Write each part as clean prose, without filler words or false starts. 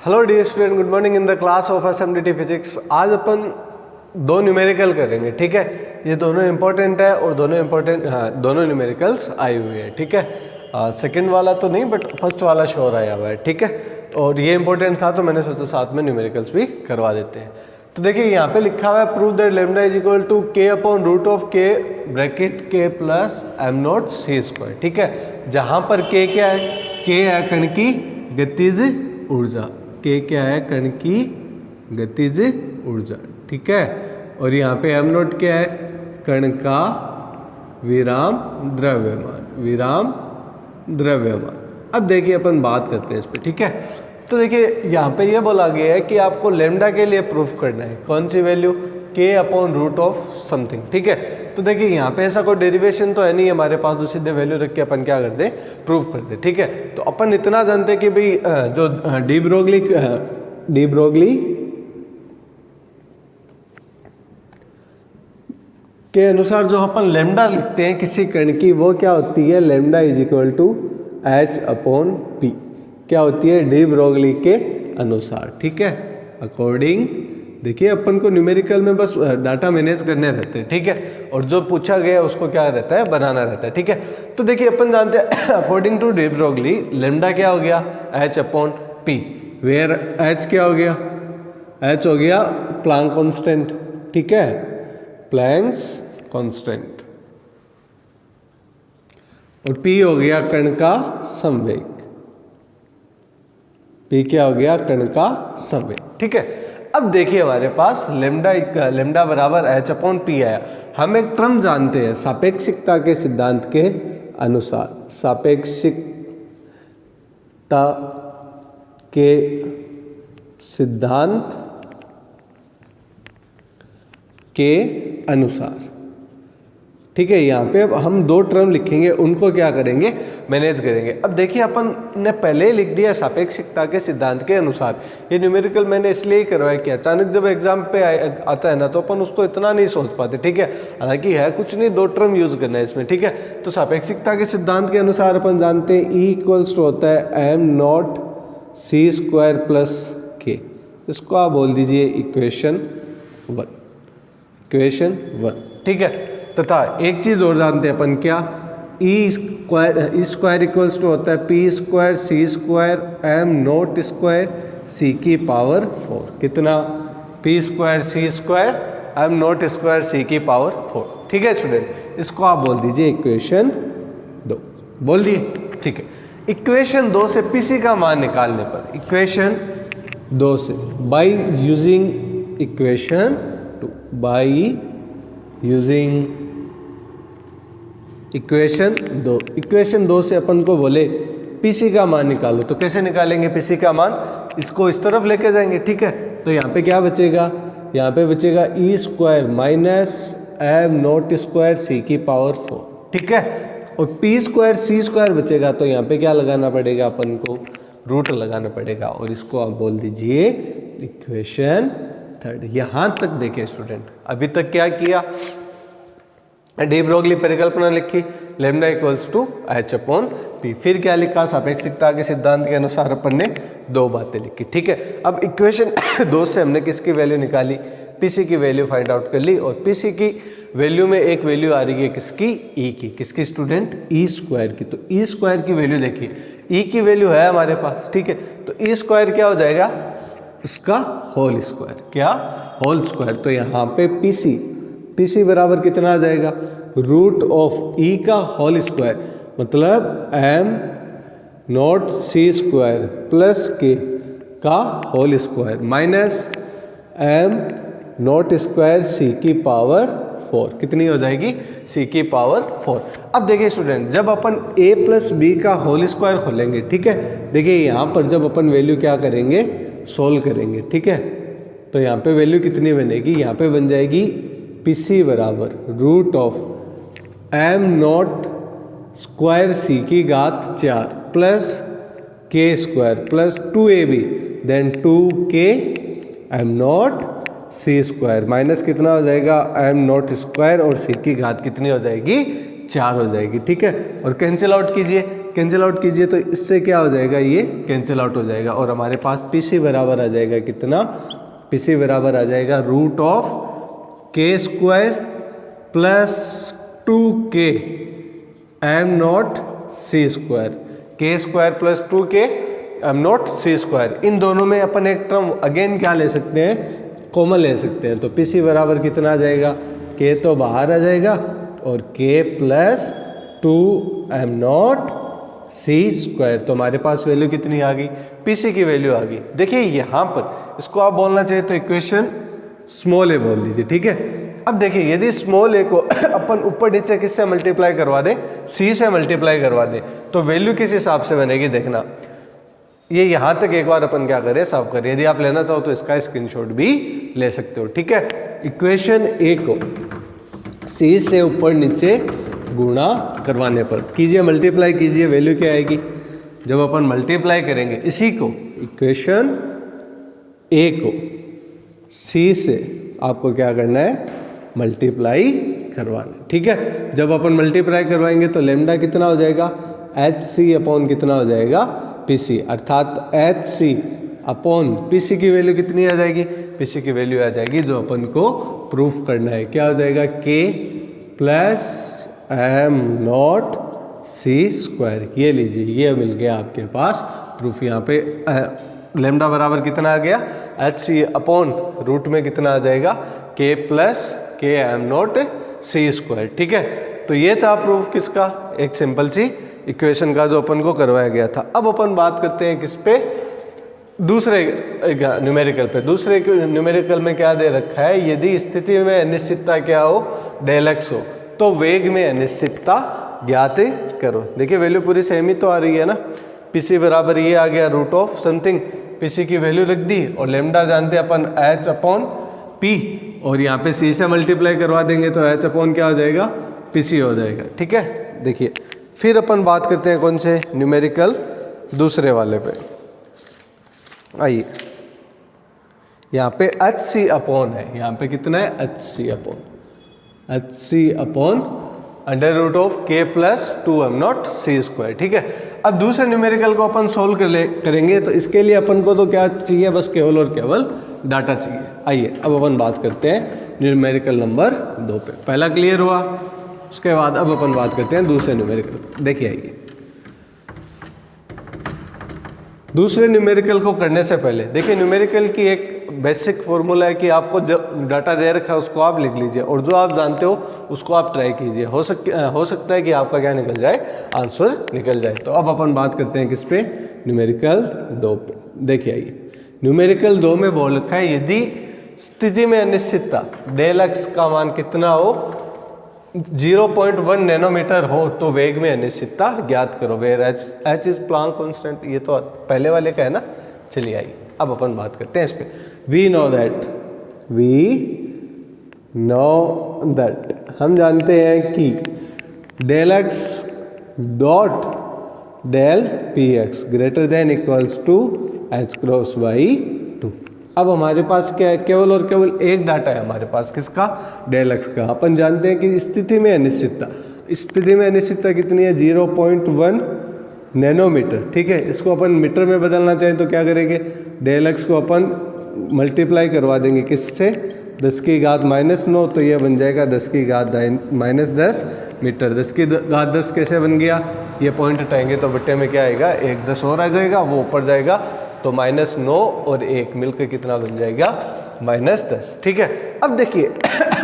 Hello dear student, good morning in the class of SMDT physics. आज अपन दो numerical करेंगे, ठीक है। ये दोनों इंपॉर्टेंट है और दोनों न्यूमेरिकल्स आई हुई है, ठीक है। सेकंड वाला तो नहीं बट फर्स्ट वाला श्योर आया हुआ है, ठीक है। और ये इंपॉर्टेंट था तो मैंने सोचा साथ में न्यूमेरिकल्स भी करवा देते हैं। तो देखिए यहाँ पे लिखा हुआ है prove that lambda is equal to K upon root of K bracket K plus M naught C square, ठीक है। जहाँ पर के क्या है, के है कण की गतिज ऊर्जा, के क्या है कण की गतिज ऊर्जा, ठीक है। और यहाँ पे एम नॉट क्या है, कण का विराम द्रव्यमान। अब देखिए अपन बात करते हैं इस पे, ठीक है। तो देखिए यहाँ पे ये बोला गया है कि आपको लैम्डा के लिए प्रूफ करना है कौन सी वैल्यू, के अपॉन रूट ऑफ समथिंग, ठीक है। तो देखिए यहाँ पे ऐसा कोई डेरिवेशन तो है नहीं हमारे पास, तो सीधे वैल्यू रख के अपन क्या करते, प्रूफ करते, ठीक है। तो अपन इतना जानते हैं कि भाई जो डी ब्रोगली के अनुसार जो अपन लैम्डा लिखते हैं किसी कण की, वो क्या होती है, lambda is equal to H upon P, क्या होती है, डी ब्रोगली के अनुसार, ठीक है। अकॉर्डिंग, देखिए अपन को न्यूमेरिकल में बस डाटा मैनेज करने रहते हैं, ठीक है। और जो पूछा गया उसको क्या रहता है, बनाना रहता है, ठीक है। तो देखिए अपन जानते हैं according to de Broglie lambda क्या हो गया, H upon P, where H क्या हो गया, एच हो गया प्लैंक कांस्टेंट, ठीक है, प्लैंक्स कांस्टेंट। और पी हो गया कण का संवेग, पी क्या हो गया, कण का संवेग, ठीक है। अब देखिए हमारे पास लेम्डा बराबर एच अपॉन पी आया। हम एक टर्म जानते हैं सापेक्षिकता के सिद्धांत के अनुसार, सापेक्षिकता के सिद्धांत के अनुसार, ठीक है। यहाँ पे अब हम दो टर्म लिखेंगे, उनको क्या करेंगे, मैनेज करेंगे। अब देखिए अपन ने पहले ही लिख दिया सापेक्षिकता के सिद्धांत के अनुसार। ये न्यूमेरिकल मैंने इसलिए ही करवाया कि अचानक जब एग्जाम पे आता है ना तो अपन उसको इतना नहीं सोच पाते, ठीक है। हालांकि है कुछ नहीं, दो टर्म यूज करना है इसमें, ठीक है। तो सापेक्षिकता के सिद्धांत के अनुसार अपन जानते हैं ई इक्वल्स टू होता है M naught C square plus K. इसको आप बोल दीजिए इक्वेशन 1, ठीक है। तथा एक चीज और जानते हैं अपन, क्या, ई स्क्वायर इक्वल्स टू होता है P square C square M naught square C की पावर 4। कितना, P square C square M naught square C की पावर 4, ठीक है स्टूडेंट। इसको आप बोल दीजिए इक्वेशन 2, बोल दिए, ठीक है। इक्वेशन 2 से पीसी का मान निकालने पर, इक्वेशन 2 से by using equation 2, by using equation 2, equation 2 से अपन को बोले पीसी का मान निकालो, तो कैसे निकालेंगे पीसी का मान, इसको इस तरफ लेके जाएंगे, ठीक है। तो यहाँ पे क्या बचेगा, यहाँ पे बचेगा E square minus M naught square C की पावर 4, ठीक है। और पी स्क्वायर सी स्क्वायर बचेगा, तो यहाँ पे क्या लगाना पड़ेगा अपन को, रूट लगाना पड़ेगा, और इसको आप बोल दीजिए इक्वेशन 3। यहाँ तक देखिए स्टूडेंट, अभी तक क्या किया, डी ब्रोगली परिकल्पना लिखी, lambda equals to H upon P. फिर क्या लिखा, सापेक्षिकता के सिद्धांत के अनुसार अपन ने दो बातें लिखी, ठीक है। अब इक्वेशन 2 से हमने किसकी वैल्यू निकाली, पीसी की वैल्यू फाइंड आउट कर ली। और पीसी की वैल्यू में एक वैल्यू आ रही है किसकी, ई की, किसकी स्टूडेंट, ई स्क्वायर की। तो ई स्क्वायर की वैल्यू देखिए, ई की वैल्यू है हमारे पास, ठीक है। तो ई स्क्वायर क्या हो जाएगा, उसका होल स्क्वायर, क्या, होल स्क्वायर। तो यहाँ पे पीसी बराबर कितना आ जाएगा, रूट ऑफ ई का होल स्क्वायर, मतलब M naught C square plus K का whole square minus M naught square C की पावर 4, कितनी हो जाएगी, सी की पावर 4। अब देखिए स्टूडेंट, जब अपन a प्लस बी का होल स्क्वायर खोलेंगे, ठीक है। देखिए यहाँ पर जब अपन वैल्यू क्या करेंगे, सोल्व करेंगे, ठीक है। तो यहाँ पे वैल्यू कितनी बनेगी, यहाँ पे बन जाएगी पीसी बराबर root of M naught square C की घात 4 plus K square plus 2ab then 2k M naught C square minus कितना हो जाएगा, एम नॉट स्क्वायर और सी की घात कितनी हो जाएगी, 4 हो जाएगी, ठीक है। और कैंसिल आउट कीजिए, कैंसिल आउट कीजिए तो इससे क्या हो जाएगा, ये कैंसिल आउट हो जाएगा और हमारे पास पीसी बराबर आ जाएगा कितना, पीसी बराबर आ जाएगा root of K square plus 2k M naught C square, K square plus 2k M naught C square. इन दोनों में अपन एक टर्म अगेन क्या ले सकते हैं, कॉमन ले सकते हैं। तो पीसी बराबर कितना आ जाएगा, k तो बाहर आ जाएगा और k plus 2m naught C square. तो हमारे पास वैल्यू कितनी आ गई, पीसी की वैल्यू आ गई। देखिए यहाँ पर इसको आप बोलना चाहिए तो इक्वेशन स्मॉल ए बोल दीजिए, ठीक है। अब देखिए यदि स्मॉल ए को अपन ऊपर नीचे किससे मल्टीप्लाई करवा दें, सी से मल्टीप्लाई करवा दें, तो वैल्यू किस हिसाब से बनेगी देखना। ये यहाँ तक एक बार अपन क्या करें, सॉल्व करें। यदि आप लेना चाहो तो इसका स्क्रीनशॉट भी ले सकते हो, ठीक है। इक्वेशन ए को सी से ऊपर नीचे गुणा करवाने पर कीजिए, मल्टीप्लाई कीजिए, वैल्यू क्या आएगी। जब अपन मल्टीप्लाई करेंगे इसी को, इक्वेशन ए को सी से आपको क्या करना है, मल्टीप्लाई करवाना, ठीक है। जब अपन मल्टीप्लाई करवाएंगे तो लेमडा कितना हो जाएगा, एच सी अपॉन कितना हो जाएगा, पी सी, अर्थात H C upon P C की वैल्यू कितनी आ जाएगी, पी सी की वैल्यू आ जाएगी जो अपन को प्रूफ करना है, क्या हो जाएगा, K plus M naught C square. ये लीजिए, ये मिल गया आपके पास प्रूफ। यहाँ पे लेमडा बराबर कितना आ गया, एच सी अपॉन रूट में कितना आ जाएगा, के प्लस के एम नॉट सी स्क्वायर, ठीक है। तो ये था प्रूफ किसका, एक सिंपल सी इक्वेशन का जो अपन को करवाया गया था। अब अपन बात करते हैं किस पे, दूसरे न्यूमेरिकल पे। दूसरे न्यूमेरिकल में क्या दे रखा है, यदि स्थिति में अनिश्चितता क्या हो, डेल एक्स हो, तो वेग में अनिश्चितता ज्ञात करो। देखिए वैल्यू पूरी सेम ही तो आ रही है ना, पीसी बराबर ये आ गया रूट ऑफ समथिंग, पीसी की वैल्यू रख दी और लेमडा जानते हैं अपन एच अपॉन पी, और यहाँ पे सी से मल्टीप्लाई करवा देंगे तो एच अपॉन क्या हो जाएगा, पीसी हो जाएगा, ठीक है। देखिए फिर अपन बात करते हैं कौन से न्यूमेरिकल, दूसरे वाले पे आइए। यहाँ पे एच सी अपॉन है, यहाँ पे कितना है, H C upon, H C upon under root of K plus 2m naught C square, ठीक है। अब दूसरे न्यूमेरिकल को अपन सोल्व करेंगे तो इसके लिए अपन को तो क्या चाहिए, बस केवल और केवल डाटा चाहिए। आइए अब अपन बात करते हैं न्यूमेरिकल नंबर 2 पे। पहला क्लियर हुआ, उसके बाद अब अपन बात करते हैं दूसरे न्यूमेरिकल। देखिए आइए, दूसरे न्यूमेरिकल को करने से पहले देखिए न्यूमेरिकल की एक बेसिक फॉर्मूला है कि आपको जो डाटा दे रखा है उसको आप लिख लीजिए और जो आप जानते हो उसको आप ट्राई कीजिए। हो सकता है कि आपका क्या निकल जाए, आंसर निकल जाए। तो अब अपन बात करते हैं किस पे, न्यूमेरिकल 2 पे। देखिए आइए, न्यूमेरिकल 2 में बोल रखा है यदि स्थिति में अनिश्चितता डेल एक्स का मान कितना हो, 0.1 नैनोमीटर हो तो वेग में अनिश्चितता ज्ञात करो, where H is Planck constant. ये तो पहले वाले का है ना। चलिए आइए अब अपन बात करते हैं इस पे। वी नो दैट हम जानते हैं कि del X dot del P X greater than equals to H cross by 2। अब हमारे पास क्या है, केवल और केवल एक डाटा है हमारे पास, किसका, डेल एक्स का। अपन जानते हैं कि स्थिति में अनिश्चितता, स्थिति में अनिश्चितता कितनी है, 0.1 नैनोमीटर, ठीक है। इसको अपन मीटर में बदलना चाहें तो क्या करेंगे, डेल एक्स को अपन मल्टीप्लाई करवा देंगे किससे, 10 की घात -9, तो ये बन जाएगा 10 की घात -10 मीटर। 10 की घात 10 कैसे बन गया, ये पॉइंट हटाएंगे तो बट्टे में क्या आएगा, 1 10 और आ जाएगा, वो ऊपर जाएगा तो -9 और 1 मिलकर कितना बन जाएगा, -10, ठीक है। अब देखिए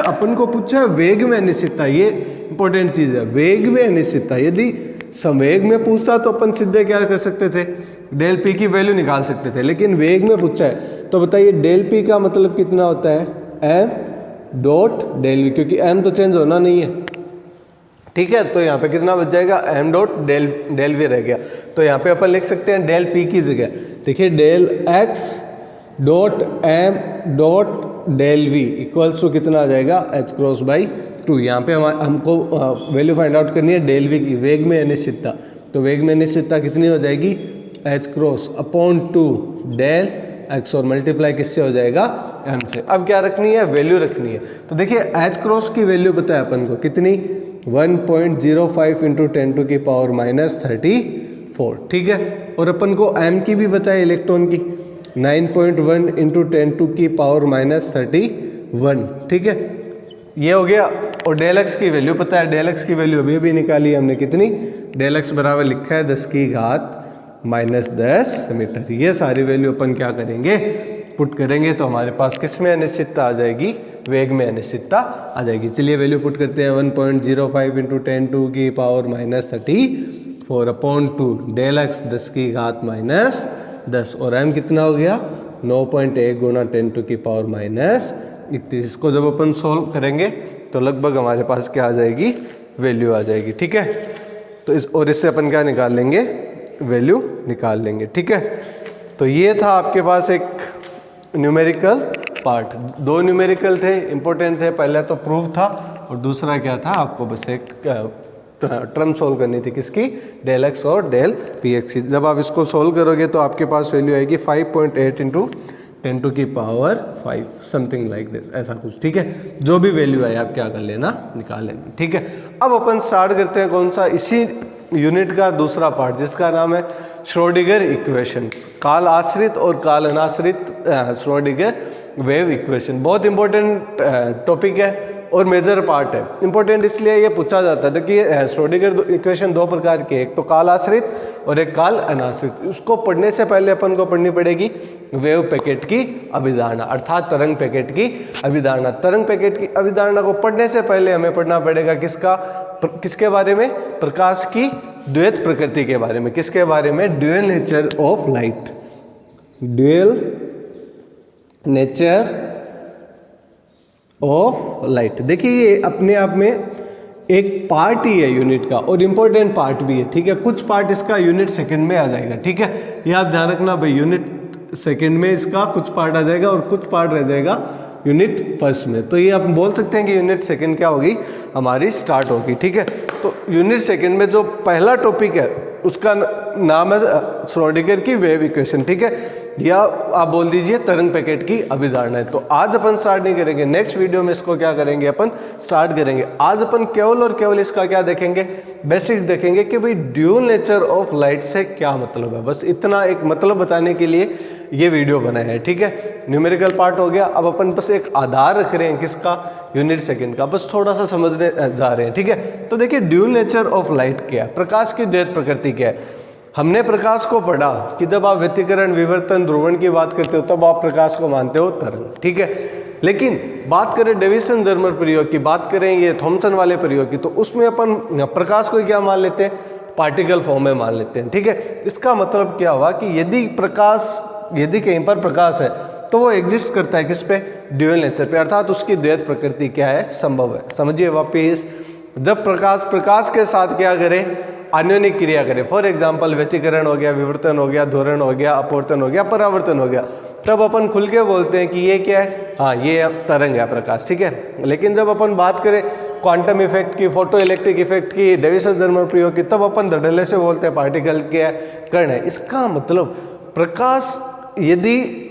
अपन को पूछा है वेग में अनिश्चितता, ये इंपॉर्टेंट चीज़ है, वेग में अनिश्चितता। यदि संवेग में पूछता तो अपन सीधे क्या कर सकते थे, डेल पी की वैल्यू निकाल सकते थे, लेकिन वेग में पूछा है तो बताइए डेल पी का मतलब कितना होता है, एम डॉट डेल वी, क्योंकि एम तो चेंज होना नहीं है, ठीक है। तो यहाँ पे कितना बच जाएगा, एम डॉट डेल वी रह गया। तो यहाँ पे अपन लिख सकते हैं डेल पी की जगह देखिए del X dot M dot del V equals to कितना आ जाएगा, एच क्रॉस बाई 2। यहाँ पे हमको वैल्यू फाइंड आउट करनी है डेल वी की, वेग में अनिश्चितता। तो वेग में अनिश्चितता कितनी हो जाएगी, H cross upon 2 del x और मल्टीप्लाई किससे हो जाएगा, एम से। अब क्या रखनी है, वैल्यू रखनी है। तो देखिए एच क्रॉस की वैल्यू पता है अपन को कितनी, 1.05 इंटू 10⁻⁻34, ठीक है। और अपन को m की भी बताया इलेक्ट्रॉन की 9.1 इंटू 10⁻31, ठीक है। ये हो गया। और डेल एक्स की वैल्यू पता है, डेल एक्स की वैल्यू अभी निकाली हमने कितनी, डेल एक्स बराबर लिखा है 10⁻⁻10 मीटर। ये सारी वैल्यू अपन क्या करेंगे, पुट करेंगे तो हमारे पास किस में अनिश्चितता आ जाएगी, वेग में अनिश्चितता आ जाएगी। चलिए वैल्यू पुट करते हैं 1.05 इंटू 10⁻⁻34/2 डेल एक्स 10⁻⁻10 और m कितना हो गया 9.1 गुणा 10⁻⁻31। इसको जब अपन सोल्व करेंगे तो लगभग हमारे पास क्या आ जाएगी, वैल्यू आ जाएगी, ठीक है। तो इससे अपन क्या निकाल लेंगे, वैल्यू निकाल लेंगे, ठीक है। तो ये था आपके पास एक न्यूमेरिकल पार्ट, दो न्यूमेरिकल थे, इंपॉर्टेंट थे। पहला तो प्रूफ था और दूसरा क्या था, आपको बस एक टर्म सोल्व करनी थी, किसकी, डेल एक्स और डेल पी एक्स की। जब आप इसको सोल्व करोगे तो आपके पास वैल्यू आएगी 5.8 इंटू 10⁵ समथिंग लाइक दिस, ऐसा कुछ, ठीक है। जो भी वैल्यू आए आप क्या कर लेना, निकाल लेना, ठीक है। अब अपन स्टार्ट करते हैं कौन सा, इसी यूनिट का दूसरा पार्ट जिसका नाम है श्रोडिगर इक्वेशन, काल आश्रित और काल अनाश्रित श्रोडिगर वेव इक्वेशन। बहुत इंपॉर्टेंट टॉपिक है और मेजर पार्ट है। इंपॉर्टेंट इसलिए ये पूछा जाता है। देखिए श्रोडिगर इक्वेशन दो प्रकार की है, एक तो काल आश्रित और एक काल अनाश्रित। उसको पढ़ने से पहले अपन को पढ़नी पड़ेगी वेव पैकेट की अभिधारणा, अर्थात तरंग पैकेट की अभिधारणा। तरंग पैकेट की अभिधारणा को पढ़ने से पहले हमें पढ़ना पड़ेगा किसके बारे में, प्रकाश की द्वैत प्रकृति के बारे में। किसके बारे में, dual nature of light, dual nature of light. देखिए ये अपने आप में एक पार्ट ही है यूनिट का और इम्पोर्टेंट पार्ट भी है, ठीक है। कुछ पार्ट इसका यूनिट सेकंड में आ जाएगा, ठीक है। ये आप ध्यान रखना भाई, यूनिट सेकंड में इसका कुछ पार्ट आ जाएगा और कुछ पार्ट रह जाएगा यूनिट फर्स्ट में। तो ये आप बोल सकते हैं कि यूनिट सेकंड क्या होगी, हमारी स्टार्ट होगी, ठीक है। तो यूनिट सेकंड में जो पहला टॉपिक है उसका नाम है श्रोडिगर की वेव इक्वेशन, ठीक है, या आप बोल दीजिए तरंग पैकेट की अभिधारणा है। तो आज अपन स्टार्ट नहीं करेंगे, नेक्स्ट वीडियो में इसको क्या करेंगे, अपन स्टार्ट करेंगे। आज अपन केवल और केवल इसका क्या देखेंगे, बेसिक्स देखेंगे कि भाई ड्यूअल नेचर ऑफ लाइट से क्या मतलब है। बस इतना एक मतलब बताने के लिए ये वीडियो बनाया है, ठीक है। न्यूमेरिकल पार्ट हो गया। अब अपन बस एक आधार रख रहे हैं किसका, यूनिट सेकंड का, बस थोड़ा सा समझने जा रहे हैं, ठीक है। तो देखिए ड्यूअल नेचर ऑफ लाइट क्या है, प्रकाश की द्वैत प्रकृति क्या है। हमने प्रकाश को पढ़ा कि जब आप व्यतिकरण, विवर्तन, ध्रुवण की बात करते हो तब आप प्रकाश को मानते हो तरंग, ठीक है। लेकिन बात करें डेविसन जर्मर प्रयोग की, बात करें ये थॉमसन वाले प्रयोग की, तो उसमें अपन प्रकाश को क्या मान लेते हैं, पार्टिकल फॉर्म में मान लेते हैं, ठीक है। इसका मतलब क्या हुआ कि यदि कहीं पर प्रकाश है तो वो एग्जिस्ट करता है किस पे, ड्यूअल नेचर पे, अर्थात उसकी द्वैत प्रकृति क्या है, संभव है। समझिए वापिस, जब प्रकाश के साथ क्या करे, आन्योनिक क्रिया करे, फॉर एग्जाम्पल व्यतिकरण हो गया, विवर्तन हो गया, ध्रुवण हो गया, अपवर्तन हो गया, परावर्तन हो गया, तब अपन खुल के बोलते हैं कि ये क्या है, हाँ ये तरंग है, प्रकाश, ठीक है। लेकिन जब अपन बात करें क्वांटम इफेक्ट की, फोटो इलेक्ट्रिक इफेक्ट की, डेविसन जर्मर प्रयोग की, तब अपन धड़ल्ले से बोलते हैं पार्टिकल क्या है, कण है। इसका मतलब प्रकाश यदि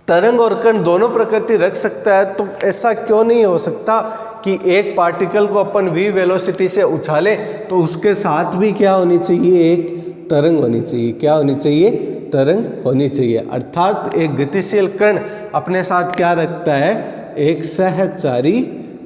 तरंग और कण दोनों प्रकृति रख सकता है तो ऐसा क्यों नहीं हो सकता कि एक पार्टिकल को अपन v वेलोसिटी से उछाले तो उसके साथ भी क्या होनी चाहिए, एक तरंग होनी चाहिए। क्या होनी चाहिए, तरंग होनी चाहिए। अर्थात एक गतिशील कण अपने साथ क्या रखता है, एक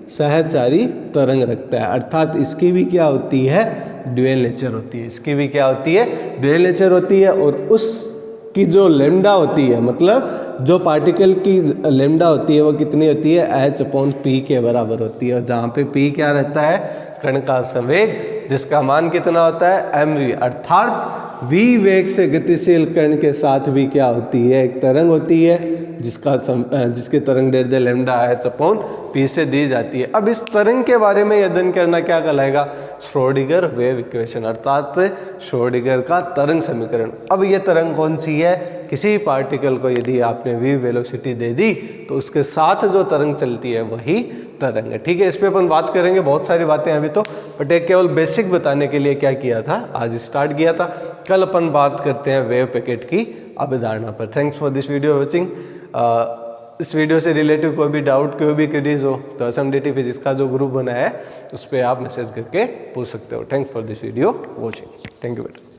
सहचारी तरंग रखता है। अर्थात इसकी भी क्या होती है, ड्यूअल नेचर होती है। इसकी भी क्या होती है, ड्यूअल नेचर होती है। और उसकी जो लैम्डा होती है, मतलब जो पार्टिकल की लैम्डा होती है वो कितनी होती है, h/p के बराबर होती है। और जहाँ पे p क्या रहता है, कण का संवेग, जिसका मान कितना होता है, mv। अर्थात v वेग से गतिशील कण के साथ भी क्या होती है, एक तरंग होती है जिसकी तरंग दैर्ध्य लैम्डा h/p से दी जाती है। अब इस तरंग के बारे में अध्ययन करना क्या कहलाएगा, श्रोडिगर वेव इक्वेशन, अर्थात श्रोडिगर का तरंग समीकरण। अब ये तरंग कौन सी है, किसी पार्टिकल को यदि आपने v वेलोसिटी दे दी तो उसके साथ जो तरंग चलती है वही तरंग है, ठीक है। इस पे अपन बात करेंगे, बहुत सारी बातें अभी तो, बट एक केवल बेसिक बताने के लिए क्या किया था, आज स्टार्ट किया था। कल अपन बात करते हैं वेव पैकेट की अवधारणा पर। Thanks for this video watching. इस वीडियो से रिलेटिव कोई भी डाउट, कोई भी क्वेरीज हो तो असम-डीटी फिजिक्स का जो ग्रुप बनाया है उस पर आप मैसेज करके पूछ सकते हो। Thanks for this video watching. Thank you बेटा।